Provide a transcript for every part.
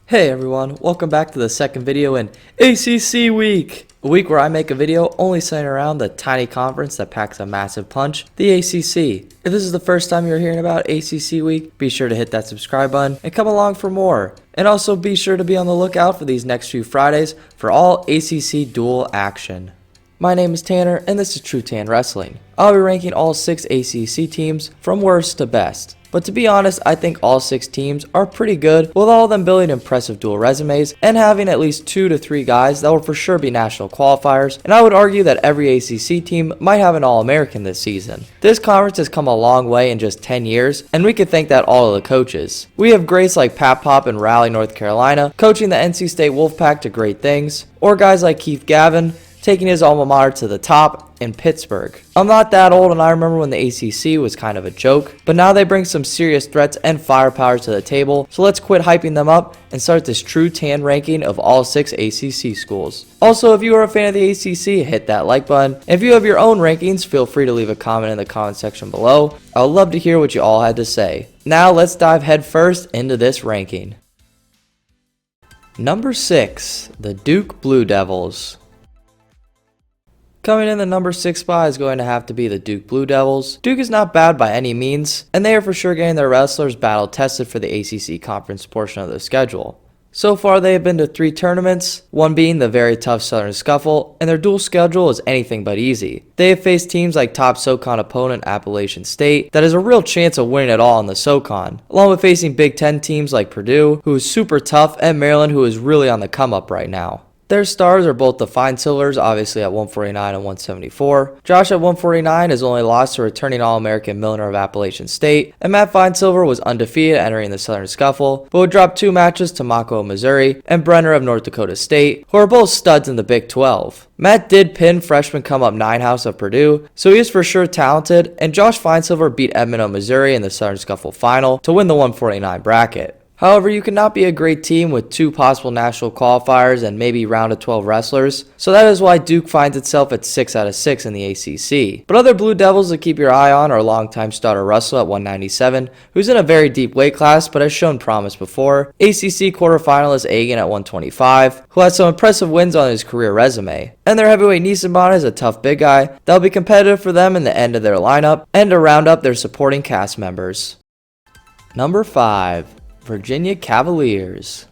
Hey everyone, welcome back to the second video in ACC Week! A week where I make a video only centered around the tiny conference that packs a massive punch, the ACC. If this is the first time you're hearing about ACC Week, be sure to hit that subscribe button and come along for more. And also be sure to be on the lookout for these next few Fridays for all ACC dual action. My name is Tanner and this is TrueTan Wrestling. I'll be ranking all 6 ACC teams from worst to best. But to be honest, I think all 6 teams are pretty good, with all of them building impressive dual resumes and having at least 2 to 3 guys that will for sure be national qualifiers, and I would argue that every ACC team might have an All-American this season. This conference has come a long way in just 10 years, and we could thank that all of the coaches. We have greats like Pat Pop in Raleigh, North Carolina, coaching the NC State Wolfpack to great things, or guys like Keith Gavin, taking his alma mater to the top in Pittsburgh. I'm not that old and I remember when the ACC was kind of a joke, but now they bring some serious threats and firepower to the table, so let's quit hyping them up and start this true tan ranking of all 6 ACC schools. Also, if you are a fan of the ACC, hit that like button. If you have your own rankings, feel free to leave a comment in the comment section below. I would love to hear what you all had to say. Now let's dive headfirst into this ranking. Number 6, the Duke Blue Devils. Coming in the number 6 spot is going to have to be the Duke Blue Devils. Duke is not bad by any means, and they are for sure getting their wrestlers battle tested for the ACC conference portion of the schedule. So far they have been to 3 tournaments, one being the very tough Southern Scuffle, and their dual schedule is anything but easy. They have faced teams like top SoCon opponent Appalachian State that has a real chance of winning it all in the SoCon, along with facing Big Ten teams like Purdue, who is super tough, and Maryland, who is really on the come up right now. Their stars are both the Fine Silvers, obviously at 149 and 174. Josh at 149 has only lost to returning All-American Milner of Appalachian State, and Matt Finesilver was undefeated entering the Southern Scuffle, but would drop 2 matches to Mako of Missouri and Brenner of North Dakota State, who are both studs in the Big 12. Matt did pin freshman come-up Ninehouse of Purdue, so he is for sure talented, and Josh Finesilver beat Edmond of Missouri in the Southern Scuffle final to win the 149 bracket. However, you cannot be a great team with 2 possible national qualifiers and maybe round of 12 wrestlers, so that is why Duke finds itself at 6 out of 6 in the ACC. But other Blue Devils to keep your eye on are longtime starter Russell at 197, who's in a very deep weight class but has shown promise before, ACC quarterfinalist Agan at 125, who has some impressive wins on his career resume, and their heavyweight Niesenbahn is a tough big guy that will be competitive for them in the end of their lineup and to round up their supporting cast members. Number 5. Virginia Cavaliers.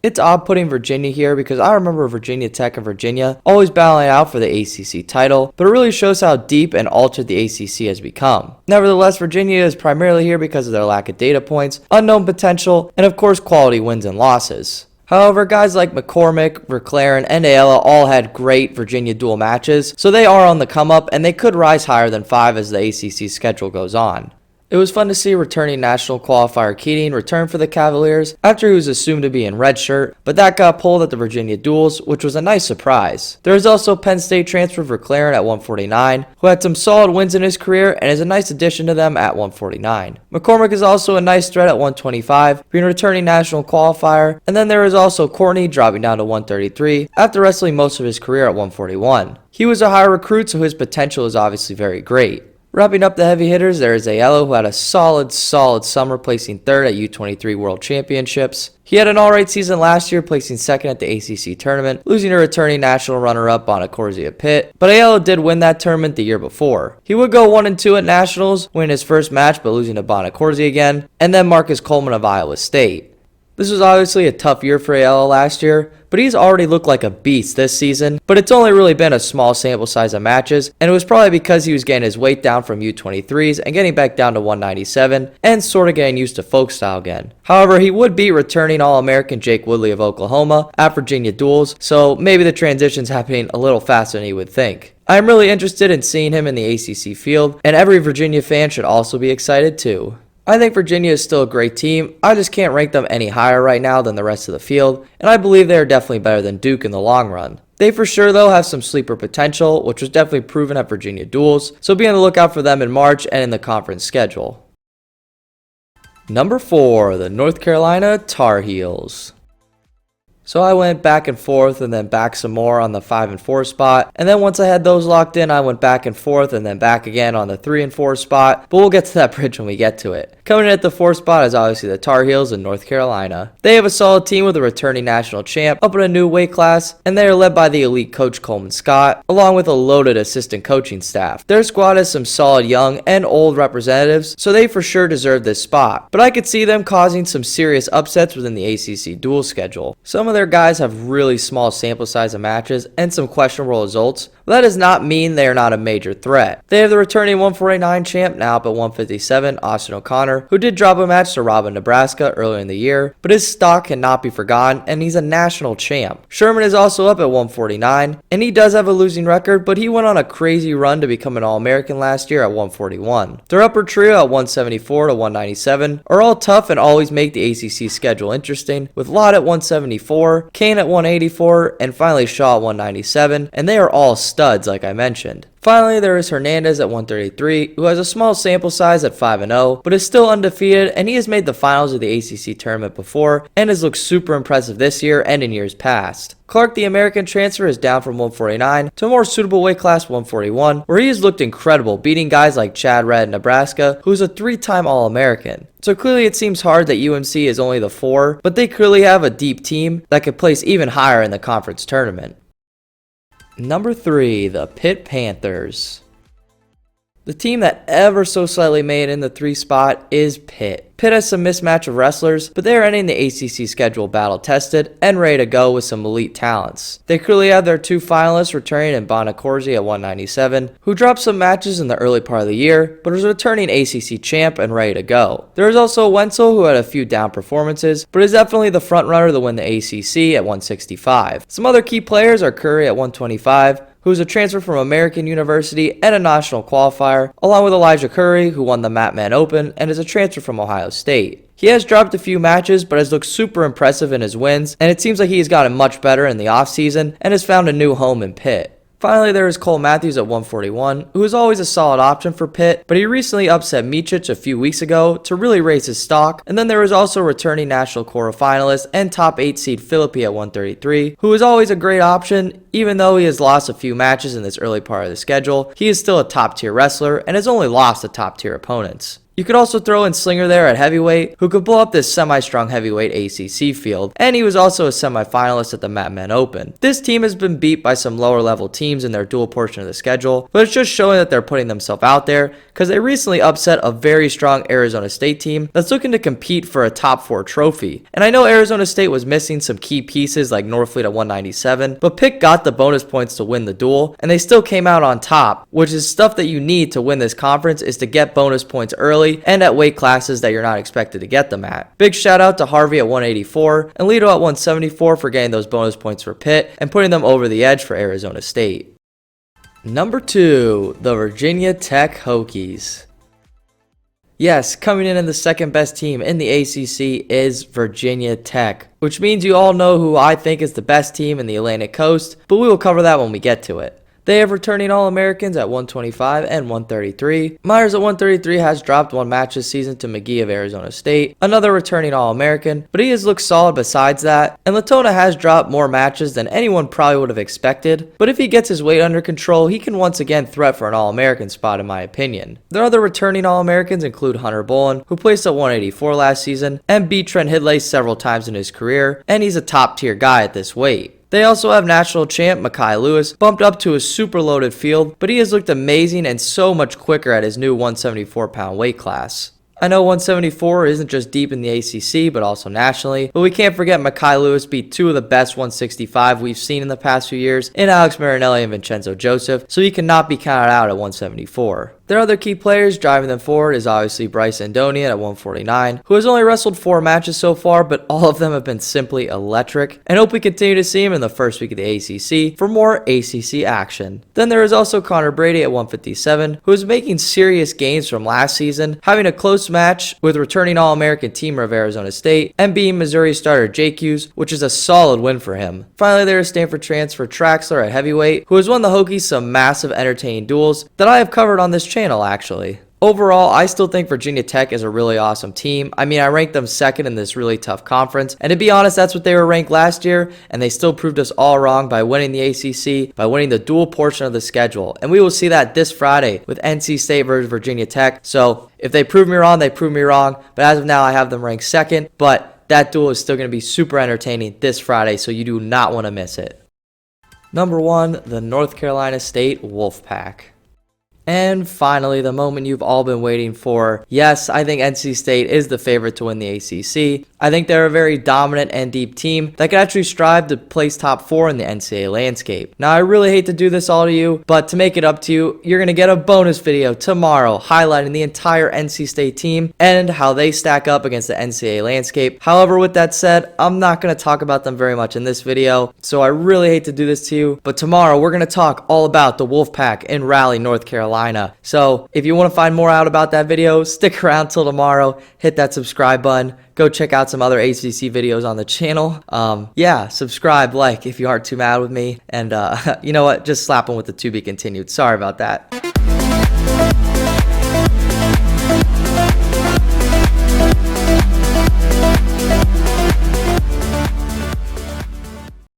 It's odd putting Virginia here because I remember Virginia Tech and Virginia always battling out for the ACC title, but it really shows how deep and altered the ACC has become. Nevertheless, Virginia is primarily here because of their lack of data points, unknown potential, and of course quality wins and losses. However, guys like McCormick, Verclaren, and Ayala all had great Virginia dual matches, so they are on the come up and they could rise higher than 5 as the ACC schedule goes on. It was fun to see returning national qualifier Keating return for the Cavaliers after he was assumed to be in red shirt, but that got pulled at the Virginia duels, which was a nice surprise. There is also Penn State transfer Verclaren at 149, who had some solid wins in his career and is a nice addition to them at 149. McCormick is also a nice threat at 125, being a returning national qualifier, and then there is also Courtney dropping down to 133 after wrestling most of his career at 141. He was a high recruit, so his potential is obviously very great. Wrapping up the heavy hitters, there is Ayala, who had a solid summer, placing 3rd at U23 World Championships. He had an alright season last year, placing 2nd at the ACC tournament, losing to returning national runner-up Bonacorsi of Pitt, but Ayala did win that tournament the year before. He would go 1-2 at nationals, winning his first match but losing to Bonacorsi again, and then Marcus Coleman of Iowa State. This was obviously a tough year for Ayala last year, but he's already looked like a beast this season, but it's only really been a small sample size of matches, and it was probably because he was getting his weight down from U23s and getting back down to 197, and sort of getting used to folk style again. However, he would beat returning All-American Jake Woodley of Oklahoma at Virginia duels, so maybe the transition's happening a little faster than you would think. I'm really interested in seeing him in the ACC field, and every Virginia fan should also be excited too. I think Virginia is still a great team, I just can't rank them any higher right now than the rest of the field, and I believe they are definitely better than Duke in the long run. They for sure though have some sleeper potential, which was definitely proven at Virginia duels, so be on the lookout for them in March and in the conference schedule. Number 4, the North Carolina Tar Heels. So I went back and forth and then back some more on the 5 and 4 spot. And then once I had those locked in, I went back and forth and then back again on the 3 and 4 spot. But we'll get to that bridge when we get to it. Coming in at the 4th spot is obviously the Tar Heels in North Carolina. They have a solid team with a returning national champ up in a new weight class, and they are led by the elite coach Coleman Scott, along with a loaded assistant coaching staff. Their squad has some solid young and old representatives, so they for sure deserve this spot. But I could see them causing some serious upsets within the ACC dual schedule. Some of their guys have really small sample size of matches and some questionable results, but that does not mean they are not a major threat. They have the returning 149 champ now up at 157, Austin O'Connor, who did drop a match to Robin, Nebraska earlier in the year, but his stock cannot be forgotten and he's a national champ. Sherman is also up at 149, and he does have a losing record, but he went on a crazy run to become an All-American last year at 141. Their upper trio at 174 to 197 are all tough and always make the ACC schedule interesting, with Lott at 174, Kane at 184, and finally Shaw at 197, and they are all studs like I mentioned. Finally, there is Hernandez at 133, who has a small sample size at 5-0, but is still undefeated, and he has made the finals of the ACC tournament before, and has looked super impressive this year and in years past. Clark, the American transfer, is down from 149 to a more suitable weight class 141, where he has looked incredible, beating guys like Chad Redd, Nebraska, who's a 3-time All-American. So clearly it seems hard that UMC is only the 4, but they clearly have a deep team that could place even higher in the conference tournament. Number 3, the Pitt Panthers. The team that ever so slightly made in the 3 spot is Pitt. Pitt has some mismatch of wrestlers, but they are ending the ACC schedule battle tested and ready to go with some elite talents. They clearly have their 2 finalists returning in Bonacorsi at 197, who dropped some matches in the early part of the year, but is a returning ACC champ and ready to go. There is also Wenzel, who had a few down performances, but is definitely the front runner to win the ACC at 165. Some other key players are Curry at 125, who is a transfer from American University and a national qualifier, along with Elijah Curry, who won the Matman Open and is a transfer from Ohio State. He has dropped a few matches, but has looked super impressive in his wins, and it seems like he has gotten much better in the offseason and has found a new home in Pitt. Finally, there is Cole Matthews at 141, who is always a solid option for Pitt, but he recently upset Micic a few weeks ago to really raise his stock. And then there is also returning national quarterfinalist and top 8 seed Philippi at 133, who is always a great option. Even though he has lost a few matches in this early part of the schedule, he is still a top tier wrestler and has only lost to top tier opponents. You could also throw in Slinger there at heavyweight, who could blow up this semi-strong heavyweight ACC field, and he was also a semi-finalist at the Matman Open. This team has been beat by some lower level teams in their dual portion of the schedule, but it's just showing that they're putting themselves out there, because they recently upset a very strong Arizona State team that's looking to compete for a top 4 trophy. And I know Arizona State was missing some key pieces like Norfleet at 197, but Pitt got the bonus points to win the duel, and they still came out on top, which is stuff that you need to win this conference, is to get bonus points early and at weight classes that you're not expected to get them at. Big shout out to Harvey at 184 and Lito at 174 for getting those bonus points for Pitt and putting them over the edge for Arizona State. Number 2, the Virginia Tech Hokies. Yes, coming in the second best team in the ACC is Virginia Tech, which means you all know who I think is the best team in the Atlantic Coast, but we will cover that when we get to it. They have returning All-Americans at 125 and 133. Myers at 133 has dropped 1 match this season to McGee of Arizona State, another returning All-American, but he has looked solid besides that. And Latona has dropped more matches than anyone probably would have expected, but if he gets his weight under control, he can once again threat for an All-American spot in my opinion. Their other returning All-Americans include Hunter Bolin, who placed at 184 last season, and beat Trent Hidlay several times in his career, and he's a top tier guy at this weight. They also have national champ Mekhi Lewis bumped up to a super loaded field, but he has looked amazing and so much quicker at his new 174-pound weight class. I know 174 isn't just deep in the ACC, but also nationally, but we can't forget Mekhi Lewis beat 2 of the best 165 we've seen in the past few years in Alex Marinelli and Vincenzo Joseph, so he cannot be counted out at 174. Their other key players driving them forward is obviously Bryce Andonian at 149, who has only wrestled 4 matches so far, but all of them have been simply electric, and hope we continue to see him in the first week of the ACC for more ACC action. Then there is also Connor Brady at 157, who is making serious gains from last season, having a close match with returning All-American teamer of Arizona State, and beating Missouri starter Jake Hughes, which is a solid win for him. Finally, there is Stanford transfer Traxler at heavyweight, who has won the Hokies some massive entertaining duels that I have covered on this channel actually. Overall, I still think Virginia Tech is a really awesome team. I mean, I ranked them second in this really tough conference, and to be honest, that's what they were ranked last year, and they still proved us all wrong by winning the ACC, by winning the dual portion of the schedule. And we will see that this Friday with NC State versus Virginia Tech. So if they prove me wrong, they prove me wrong. But as of now, I have them ranked second. But that duel is still going to be super entertaining this Friday, so you do not want to miss it. Number 1, the North Carolina State Wolfpack. And finally, the moment you've all been waiting for. Yes, I think NC State is the favorite to win the ACC. I think they're a very dominant and deep team that could actually strive to place top 4 in the NCAA landscape. Now, I really hate to do this all to you, but to make it up to you, you're going to get a bonus video tomorrow highlighting the entire NC State team and how they stack up against the NCAA landscape. However, with that said, I'm not going to talk about them very much in this video, so I really hate to do this to you, but tomorrow we're going to talk all about the Wolfpack in Raleigh, North Carolina. So if you want to find more out about that video, stick around till tomorrow, hit that subscribe button, go check out some other ACC videos on the channel. Yeah, subscribe, like if you aren't too mad with me, and you know what, just slap them with the to be continued. Sorry about that.